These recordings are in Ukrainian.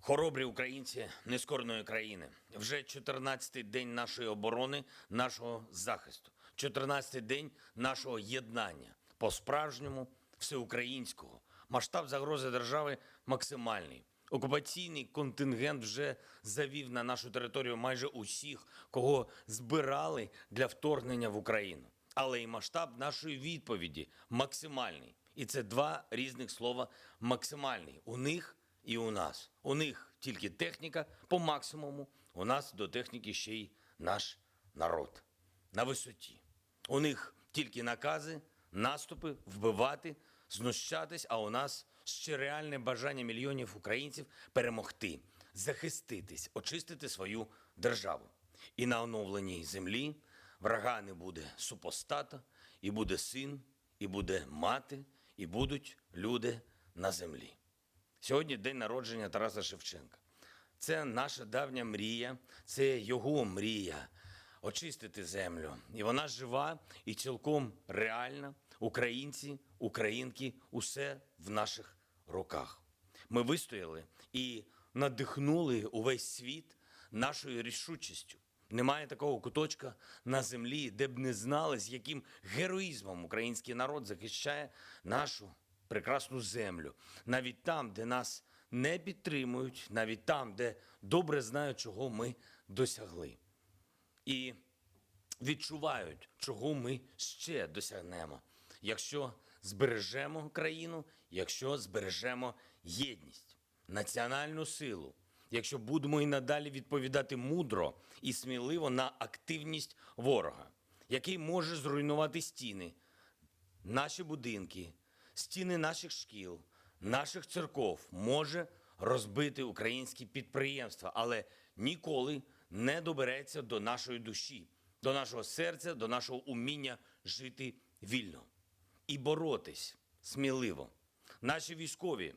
Хоробрі українці нескорної країни. Вже 14-й день нашої оборони, нашого захисту. 14-й день нашого єднання. По-справжньому всеукраїнського. Масштаб загрози держави максимальний. Окупаційний контингент вже завів на нашу територію майже усіх, кого збирали для вторгнення в Україну. Але і масштаб нашої відповіді максимальний. І це два різних слова «максимальний». У них і у нас. У них тільки техніка по максимуму, у нас до техніки ще й наш народ. На висоті. У них тільки накази, наступи, вбивати, знущатись, а у нас ще реальне бажання мільйонів українців перемогти, захиститись, очистити свою державу. І на оновленій землі врага не буде супостата, і буде син, і буде мати, і будуть люди на землі. Сьогодні день народження Тараса Шевченка. Це наша давня мрія, це його мрія – очистити землю. І вона жива і цілком реальна. Українці, українки – усе в наших руках. Ми вистояли і надихнули увесь світ нашою рішучістю. Немає такого куточка на землі, де б не знали, з яким героїзмом український народ захищає нашу прекрасну землю. Навіть там, де нас не підтримують, навіть там, де добре знають, чого ми досягли. І відчувають, чого ми ще досягнемо, якщо збережемо країну, якщо збережемо єдність, національну силу, якщо будемо і надалі відповідати мудро і сміливо на активність ворога, який може зруйнувати стіни, наші будинки, стіни наших шкіл, наших церков, може розбити українські підприємства, але ніколи не добереться до нашої душі, до нашого серця, до нашого уміння жити вільно і боротись сміливо. Наші військові,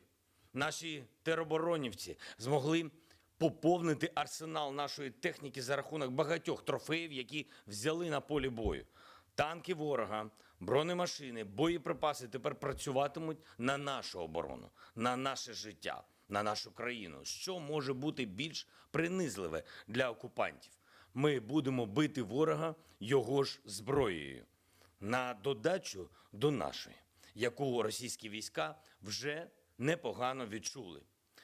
наші тероборонівці змогли поповнити арсенал нашої техніки за рахунок багатьох трофеїв, які взяли на полі бою. Танки ворога, бронемашини, боєприпаси тепер працюватимуть на нашу оборону, на наше життя, на нашу країну. Що може бути більш принизливе для окупантів? Ми будемо бити ворога його ж зброєю. На додачу до нашої, яку російські війська вже непогано відчули.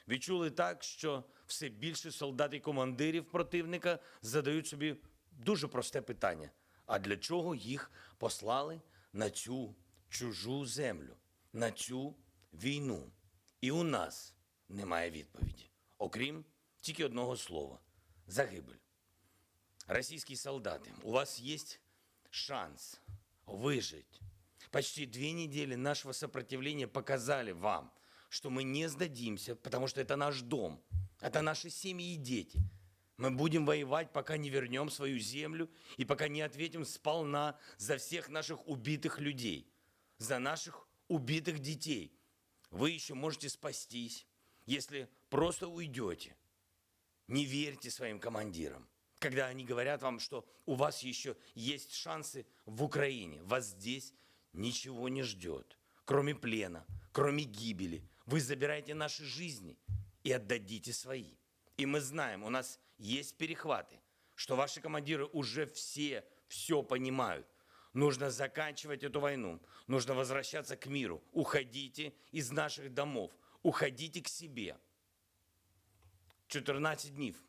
Відчули так, що все більше солдат і командирів противника задають собі дуже просте питання. А для чого їх послали на цю чужу землю, на цю війну? І у нас немає відповіді, окрім тільки одного слова – загибель. Российские солдаты, у вас есть шанс выжить. Почти 2 недели нашего сопротивления показали вам, что мы не сдадимся, потому что это наш дом, это наши семьи и дети. Мы будем воевать, пока не вернем свою землю и пока не ответим сполна за всех наших убитых людей, за наших убитых детей. Вы еще можете спастись, если просто уйдете. Не верьте своим командирам, когда они говорят вам, что у вас еще есть шансы в Украине. Вас здесь ничего не ждет, кроме плена, кроме гибели. Вы забираете наши жизни и отдадите свои. И мы знаем, у нас есть перехваты, что ваши командиры уже все понимают. Нужно заканчивать эту войну, нужно возвращаться к миру. Уходите из наших домов, уходите к себе. 14 днів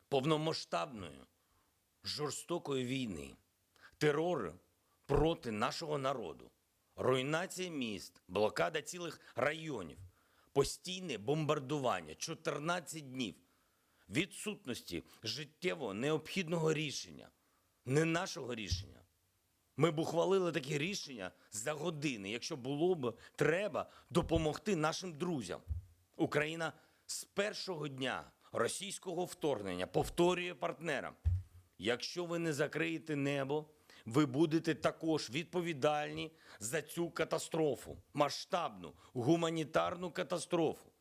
повномасштабної, жорстокої війни, терору проти нашого народу, руйнація міст, блокада цілих районів, постійне бомбардування, 14 днів відсутності життєво необхідного рішення, не нашого рішення. Ми б ухвалили такі рішення за години, якщо було б треба допомогти нашим друзям. Україна з першого дня російського вторгнення повторює партнерам: якщо ви не закриєте небо, ви будете також відповідальні за цю катастрофу, масштабну гуманітарну катастрофу.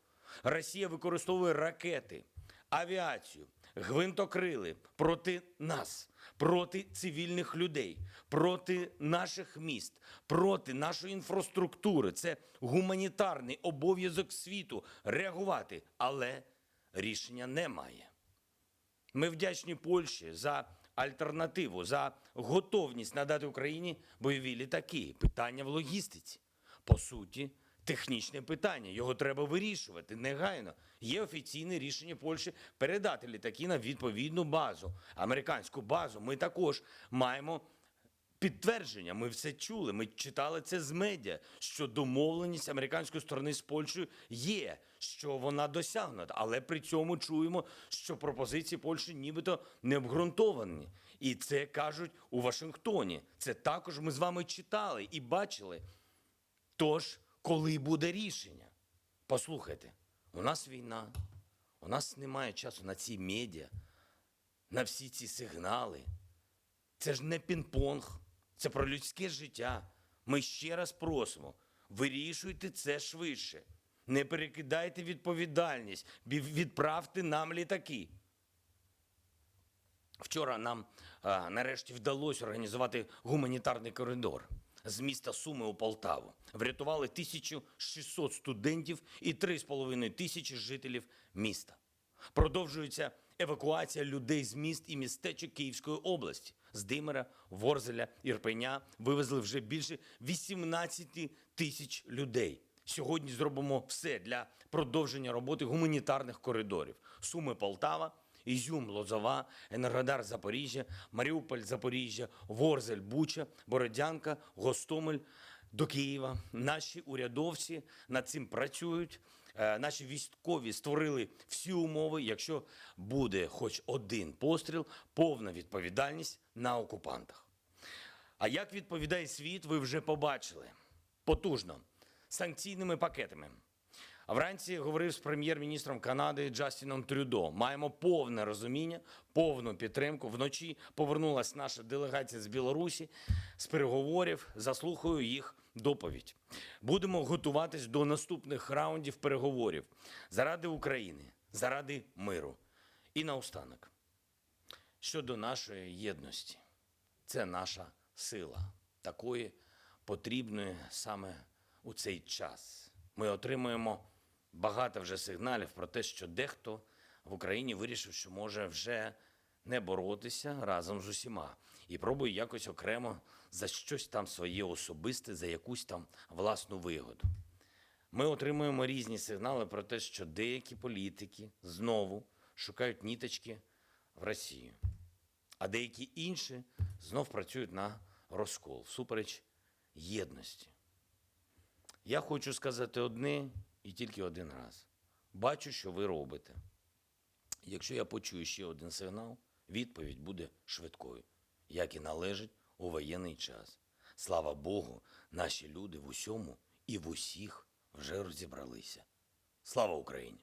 Росія використовує ракети, авіацію, гвинтокрили проти нас, проти цивільних людей, проти наших міст, проти нашої інфраструктури. Це гуманітарний обов'язок світу реагувати, але рішення немає. Ми вдячні Польщі за альтернативу, за готовність надати Україні бойові літаки. Питання в логістиці. По суті, технічне питання. Його треба вирішувати негайно. Є офіційне рішення Польщі передати літаки на відповідну базу. Американську базу. Ми також маємо підтвердження. Ми все чули, ми читали це з медіа, що домовленість американської сторони з Польщею є, що вона досягнута. Але при цьому чуємо, що пропозиції Польщі нібито не обґрунтовані. І це кажуть у Вашингтоні. Це також ми з вами читали і бачили. Тож, коли буде рішення? Послухайте, у нас війна, у нас немає часу на ці медіа, на всі ці сигнали. Це ж не пінг-понг, це про людське життя. Ми ще раз просимо, вирішуйте це швидше. Не перекидайте відповідальність, відправте нам літаки. Вчора нам нарешті вдалося організувати гуманітарний коридор з міста Суми у Полтаву. Врятували 1600 студентів і 3500 жителів міста. Продовжується евакуація людей з міст і містечок Київської області. З Димира, Ворзеля, Ірпеня вивезли вже більше 18 тисяч людей. Сьогодні зробимо все для продовження роботи гуманітарних коридорів. Суми, Полтава, Ізюм, Лозова, Енергодар, Запоріжжя, Маріуполь, Запоріжжя, Ворзель, Буча, Бородянка, Гостомель до Києва. Наші урядовці над цим працюють. Наші військові створили всі умови. Якщо буде хоч один постріл, повна відповідальність на окупантах. А як відповідає світ, ви вже побачили. Потужно. Санкційними пакетами. А вранці говорив з прем'єр-міністром Канади Джастіном Трюдо. Маємо повне розуміння, повну підтримку. Вночі повернулася наша делегація з Білорусі, з переговорів. Заслухаю їх доповідь. Будемо готуватись до наступних раундів переговорів. Заради України, заради миру. І наостанок. Щодо нашої єдності. Це наша сила. Такої потрібної саме у цей час. Ми отримуємо багато вже сигналів про те, що дехто в Україні вирішив, що може вже не боротися разом з усіма. І пробує якось окремо за щось там своє особисте, за якусь там власну вигоду. Ми отримуємо різні сигнали про те, що деякі політики знову шукають ниточки в Росію. А деякі інші знов працюють на розкол, всупереч єдності. Я хочу сказати одне і тільки один раз. Бачу, що ви робите. Якщо я почую ще один сигнал, відповідь буде швидкою, як і належить у воєнний час. Слава Богу, наші люди в усьому і в усіх вже розібралися. Слава Україні!